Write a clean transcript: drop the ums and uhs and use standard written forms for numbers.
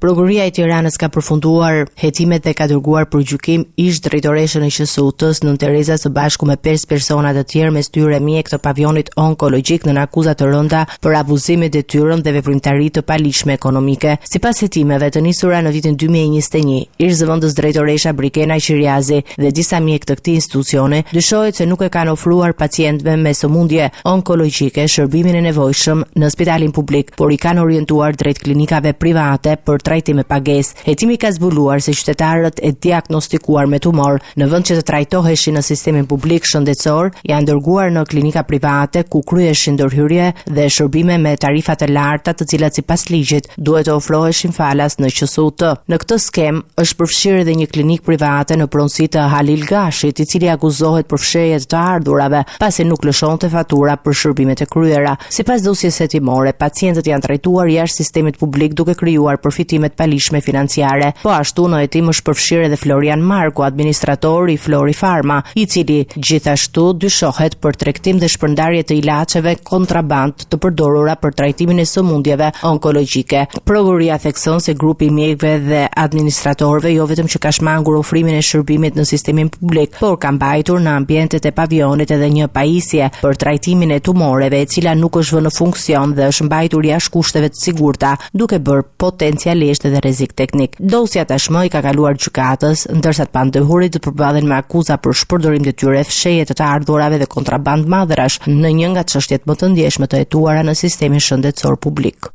Prokuroria e Tiranës ka përfunduar hetimet dhe ka dërguar për gjykim ish drejtoreshën e QSUT-s Nën Tereza së bashku me 5 persona të tjerë, mes tyre mjek të pavionit onkologjik, në akuza të rënda për abuzimin e detyrën dhe veprimtari të paligjshme ekonomike. Sipas hetimeve të nisura në vitin 2021, ish zëvendës drejtoresha Brikena Qiriazi dhe disa mjek të këtij institucioni dyshohet se nuk e kanë ofruar pacientëve me sëmundje onkologjike shërbimin e nevojshëm në spitalin publik, por i kanë orientuar drejt klinikave private për trajtim me pagesë. Hetimi ka zbuluar se qytetarët e diagnostikuar me tumor, në vend që të trajtoheshin në sistemin publik shëndetësor, janë dërguar në klinika private ku kryeshin ndërhyrje dhe shërbime me tarifa të larta, të cilat sipas ligjit duhet të ofroheshin falas në QSUT. Në këtë skem është përfshirë edhe një klinik private në pronësi të Halil Gashit, i cili akuzohet për fshehje të ardhurave, pasi nuk lëshonte fatura për shërbimet e kryera. Sipas dosjes hetimore, pacientët janë trajtuar jashtë sistemit publik duke krijuar përfitimet paligjshme financiare. Po ashtu në hetim është përfshirë edhe Florian Marku, administrator i Flori Pharma, i cili gjithashtu dyshohet për tregtim dhe shpërndarje të ilaçeve kontraband të përdorura për trajtimin e sëmundjeve onkologjike. Prokuroria thekson se grupi i mjekëve dhe administratorëve jo vetëm që ka shmangur ofrimin e shërbimit në sistemin publik, por ka mbajtur në ambientet e pavionit edhe një pajisje për trajtimin e tumoreve, e cila nuk është vënë në funksion dhe është mbajtur jashtë kushteve të sigurta, duke bërë potencialisht edhe rrezik teknik. Dosja tashmë i ka kaluar gjykatës, ndërsa të pandëhurit të përballen me akuza për shpërdorim detyre, fshehje të ardhurave dhe kontraband madhërash në një nga çështjet më të ndjeshme të hetuara në sistemin shëndetësor publik.